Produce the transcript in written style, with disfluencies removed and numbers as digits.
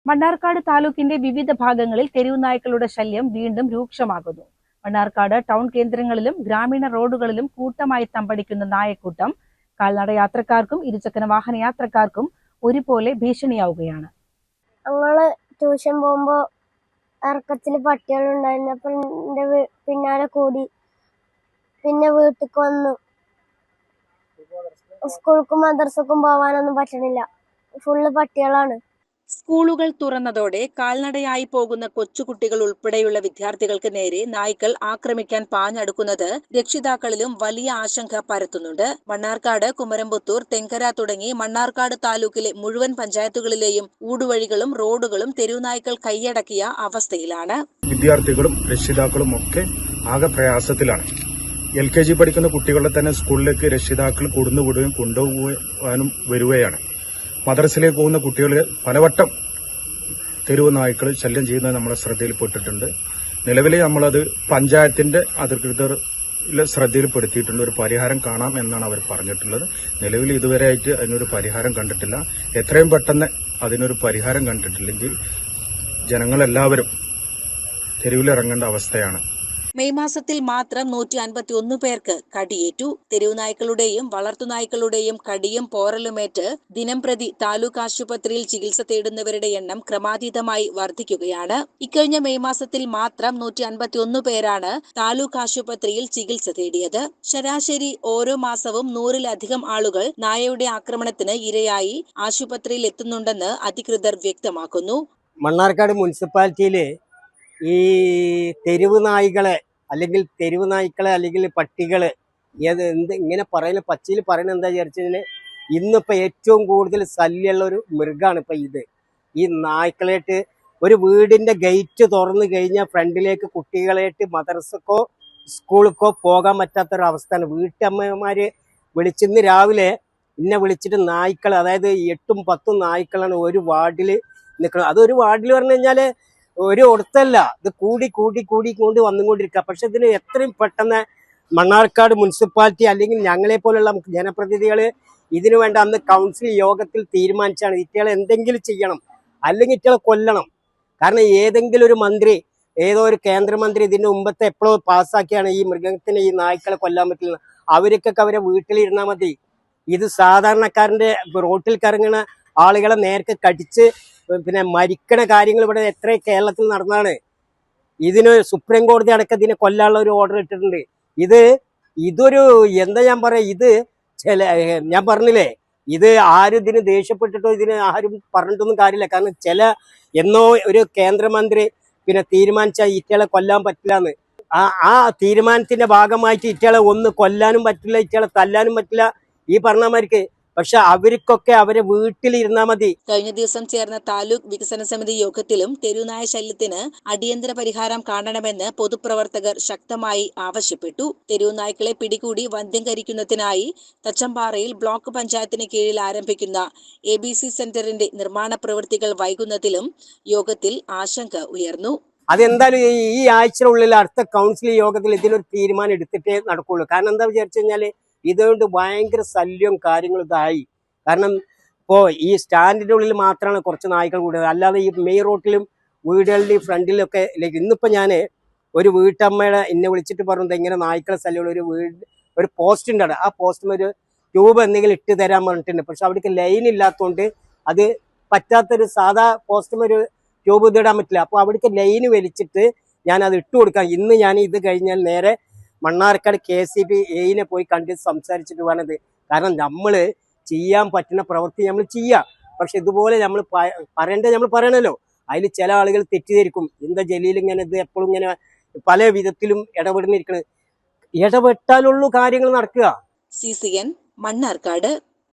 മണ്ണാർക്കാട് താലൂക്കിന്റെ വിവിധ ഭാഗങ്ങളിൽ തെരുവുനായ്ക്കളുടെ ശല്യം വീണ്ടും രൂക്ഷമാകുന്നു. മണ്ണാർക്കാട് ടൗൺ കേന്ദ്രങ്ങളിലും ഗ്രാമീണ റോഡുകളിലും കൂട്ടമായി തമ്പടിക്കുന്ന നായക്കൂട്ടം കാൽനട യാത്രക്കാർക്കും ഇരുചക്ര വാഹന യാത്രക്കാർക്കും ഒരുപോലെ ഭീഷണിയാവുകയാണ്. ഞങ്ങള് ട്യൂഷൻ പോകുമ്പോ ഇറക്കത്തില് പട്ടികളുണ്ടായിരുന്നു. അപ്പൊ എന്റെ പിന്നാലെ കൂടി പിന്നെ വീട്ടിക്ക് വന്നു. സ്കൂൾക്കും മദ്രസക്കും പോവാനൊന്നും പറ്റണില്ല, ഫുള്ള് പട്ടികളാണ്. സ്കൂളുകൾ തുറന്നതോടെ കാൽനടയായി പോകുന്ന കൊച്ചുകുട്ടികൾ ഉൾപ്പെടെയുള്ള വിദ്യാർത്ഥികൾക്ക് നേരെ നായ്ക്കൾ ആക്രമിക്കാൻ പാഞ്ഞടുക്കുന്നത് രക്ഷിതാക്കളിലും വലിയ ആശങ്ക പരത്തുന്നുണ്ട്. മണ്ണാർക്കാട്, കുമരംപുത്തൂർ, തെങ്കര തുടങ്ങി മണ്ണാർക്കാട് താലൂക്കിലെ മുഴുവൻ പഞ്ചായത്തുകളിലെയും ഊടുവഴികളും റോഡുകളും തെരുവുനായ്ക്കൾ കൈയടക്കിയ അവസ്ഥയിലാണ്. വിദ്യാർത്ഥികളും രക്ഷിതാക്കളും ഒക്കെ ആകെ പ്രയാസത്തിലാണ്. LKG പഠിക്കുന്ന കുട്ടികളെ തന്നെ സ്കൂളിലേക്ക് രക്ഷിതാക്കൾ കൊടുന്നുവിടുകയും കൊണ്ടുപോകാനും വരികയാണ്. മദ്രസയിലേക്ക് പോകുന്ന കുട്ടികൾ പലവട്ടം തെരുവ് നായ്ക്കൾ ശല്യം ചെയ്യുന്നത് നമ്മുടെ ശ്രദ്ധയിൽപ്പെട്ടിട്ടുണ്ട്. നിലവിൽ നമ്മളത് പഞ്ചായത്തിന്റെ അധികൃതർ ശ്രദ്ധയിൽപ്പെടുത്തിയിട്ടുണ്ട്. ഒരു പരിഹാരം കാണാം എന്നാണ് അവർ പറഞ്ഞിട്ടുള്ളത്. നിലവിൽ ഇതുവരെയായിട്ട് അതിനൊരു പരിഹാരം കണ്ടിട്ടില്ല. എത്രയും പെട്ടെന്ന് അതിനൊരു പരിഹാരം കണ്ടിട്ടില്ലെങ്കിൽ ജനങ്ങളെല്ലാവരും തെരുവിലിറങ്ങേണ്ട അവസ്ഥയാണ്. മെയ് മാസത്തിൽ മാത്രം 151 പേർക്ക് കടിയേറ്റു. തെരുവുനായ്ക്കളുടെയും വളർത്തുനായ്ക്കളുടെയും കടിയും പോറലുമേറ്റ് ദിനംപ്രതി താലൂക്ക് ആശുപത്രിയിൽ ചികിത്സ തേടുന്നവരുടെ എണ്ണം ക്രമാതീതമായി വർദ്ധിക്കുകയാണ്. ഇക്കഴിഞ്ഞ മെയ് മാസത്തിൽ മാത്രം 151 പേരാണ് താലൂക്ക് ആശുപത്രിയിൽ ചികിത്സ തേടിയത്. ശരാശരി ഓരോ മാസവും 100-ലധികം ആളുകൾ നായയുടെ ആക്രമണത്തിന് ഇരയായി ആശുപത്രിയിൽ എത്തുന്നുണ്ടെന്ന് അധികൃതർ വ്യക്തമാക്കുന്നു. മണ്ണാർക്കാട് മുനിസിപ്പാലിറ്റിയിലെ ഈ തെരുവ് നായ്ക്കളെ അല്ലെങ്കിൽ പട്ടികള് ഇങ്ങനെ പറയുന്ന പച്ചയിൽ പറയുന്നത് എന്താ വിചാരിച്ചതിന്, ഇന്നിപ്പോൾ ഏറ്റവും കൂടുതൽ ശല്യമുള്ള ഒരു മൃഗമാണ് ഇപ്പം ഇത്. ഈ നായ്ക്കളായിട്ട് ഒരു വീടിന്റെ ഗേറ്റ് തുറന്നു കഴിഞ്ഞാൽ ഫ്രണ്ടിലേക്ക് കുട്ടികളായിട്ട് മദ്രസക്കോ സ്കൂളിലേക്കോ പോകാൻ പറ്റാത്തൊരവസ്ഥയാണ്. വീട്ടമ്മമാര് വിളിച്ചിന്ന് രാവിലെ എന്നെ വിളിച്ചിട്ട് നായ്ക്കൾ, അതായത് 8-10 നായ്ക്കളാണ് ഒരു വാർഡിൽ നിൽക്കുന്നത്. അതൊരു വാർഡിൽ പറഞ്ഞു കഴിഞ്ഞാല് ഒരു ഒടുത്തല്ല, ഇത് കൂടി വന്നുകൊണ്ടിരിക്കുക. പക്ഷെ ഇതിന് എത്രയും പെട്ടെന്ന് മണ്ണാർക്കാട് മുനിസിപ്പാലിറ്റി അല്ലെങ്കിൽ ഞങ്ങളെ പോലുള്ള ജനപ്രതിനിധികൾ ഇതിനു വേണ്ട അന്ന് കൗൺസിൽ യോഗത്തിൽ തീരുമാനിച്ചാണ് ഇറ്റകളെ എന്തെങ്കിലും ചെയ്യണം, അല്ലെങ്കിൽ ഇറ്റകളെ കൊല്ലണം. കാരണം ഏതെങ്കിലും ഒരു മന്ത്രി, ഏതോ ഒരു കേന്ദ്രമന്ത്രി ഇതിന് മുമ്പത്തെ എപ്പോഴോ പാസ്സാക്കിയാണ് ഈ മൃഗത്തിന്, ഈ നായ്ക്കളെ കൊല്ലാൻ പറ്റില്ല. അവർക്കൊക്കെ അവരെ വീട്ടിലിരുന്നാൽ മതി. ഇത് സാധാരണക്കാരന്റെ റോട്ടിൽ കറങ്ങുന്ന ആളുകളെ നേരത്തെ കടിച്ച് പിന്നെ മരിക്കണ കാര്യങ്ങൾ ഇവിടെ എത്ര കേരളത്തിൽ നടന്നാണ്. ഇതിന് സുപ്രീം കോടതി അടക്കം ഇതിനെ കൊല്ലാനുള്ള ഒരു ഓർഡർ ഇട്ടിട്ടുണ്ട്. ഇതൊരു എന്താ ഞാൻ പറയാ, ഞാൻ പറഞ്ഞില്ലേ, ഇത് ആരും ഇതിന് ദേഷ്യപ്പെട്ടിട്ടോ ഇതിന് ആരും പറഞ്ഞിട്ടൊന്നും കാര്യമില്ല. കാരണം എന്നോ ഒരു കേന്ദ്രമന്ത്രി പിന്നെ തീരുമാനിച്ചാൽ ഇറ്റകളെ കൊല്ലാൻ പറ്റില്ല എന്ന്. ആ തീരുമാനത്തിന്റെ ഭാഗമായിട്ട് ഇറ്റകളെ ഒന്ന് കൊല്ലാനും പറ്റില്ല, ഇറ്റകളെ തല്ലാനും പറ്റില്ല ഈ പറഞ്ഞമാർക്ക്. പക്ഷെ അവർക്കൊക്കെ അവരെ വീട്ടിലിരുന്നാൽ മതി. കഴിഞ്ഞ ദിവസം ചേർന്ന താലൂക്ക് വികസന സമിതി യോഗത്തിലും തെരുവുനായ ശല്യത്തിന് അടിയന്തര പരിഹാരം കാണണമെന്ന് പൊതുപ്രവർത്തകർ ശക്തമായി ആവശ്യപ്പെട്ടു. തെരുവുനായ്ക്കളെ പിടികൂടി വന്ധ്യംകരിക്കുന്നതിനായി തച്ചമ്പാറയിൽ ബ്ലോക്ക് പഞ്ചായത്തിന് കീഴിൽ ആരംഭിക്കുന്ന ABC സെന്ററിന്റെ നിർമ്മാണ പ്രവൃത്തികൾ വൈകുന്നതിലും യോഗത്തിൽ ആശങ്ക ഉയർന്നു. അതെന്തായാലും ഈ ആഴ്ചയിലുള്ളിൽ അടുത്ത കൗൺസിൽ യോഗത്തിൽ ഇതിനൊരു തീരുമാനം എടുത്തിട്ടേ നടക്കുള്ളൂ. കാരണം എന്താ വിചാരിച്ചു കഴിഞ്ഞാല് ഇതുകൊണ്ട് ഭയങ്കര ശല്യവും കാര്യങ്ങളും ഇതായി. കാരണം ഇപ്പോൾ ഈ സ്റ്റാൻഡിന്റെ ഉള്ളിൽ മാത്രമാണ് കുറച്ച് നായ്ക്കൾ കൂടുതൽ, അല്ലാതെ ഈ മെയിൻ റോട്ടിലും വീടുകളുടെയും ഫ്രണ്ടിലൊക്കെ ഇന്നിപ്പോൾ ഞാൻ ഒരു വീട്ടമ്മയുടെ എന്നെ വിളിച്ചിട്ട് പറഞ്ഞത് ഇങ്ങനെ നായ്ക്കളെ ശല്യമുള്ള ഒരു പോസ്റ്റ് ഉണ്ട്. ആ പോസ്റ്റിൽ ഒരു ട്യൂബ് എന്തെങ്കിലും ഇട്ട് തരാൻ പറഞ്ഞിട്ടുണ്ട്. പക്ഷെ അവിടേക്ക് ലൈൻ ഇല്ലാത്തതുകൊണ്ട് അത് പറ്റാത്തൊരു സാധാ പോസ്റ്റും ഒരു ട്യൂബ് ഇതിടാൻ പറ്റില്ല. അപ്പോൾ അവിടേക്ക് ലൈന് വലിച്ചിട്ട് ഞാൻ അത് ഇട്ട് കൊടുക്കാം. ഇന്ന് ഞാൻ ഇത് കഴിഞ്ഞാൽ നേരെ മണ്ണാർക്കാട് KCB എയിനെ പോയി കണ്ട് സംസാരിച്ചിട്ട് വേണത്. കാരണം നമ്മൾ ചെയ്യാൻ പറ്റുന്ന പ്രവൃത്തി നമ്മൾ ചെയ്യാം. പക്ഷെ ഇതുപോലെ നമ്മൾ പറയണല്ലോ. അതിൽ ചില ആളുകൾ തെറ്റിദ്ധരിക്കും. എന്താ ജലീൽ ഇങ്ങനെ ഇത് എപ്പോഴും ഇങ്ങനെ പല വിധത്തിലും ഇടപെടുന്നിരിക്കുന്നത്. ഇടപെട്ടാലുള്ളൂ കാര്യങ്ങൾ നടക്കുക. CCN മണ്ണാർക്കാട്.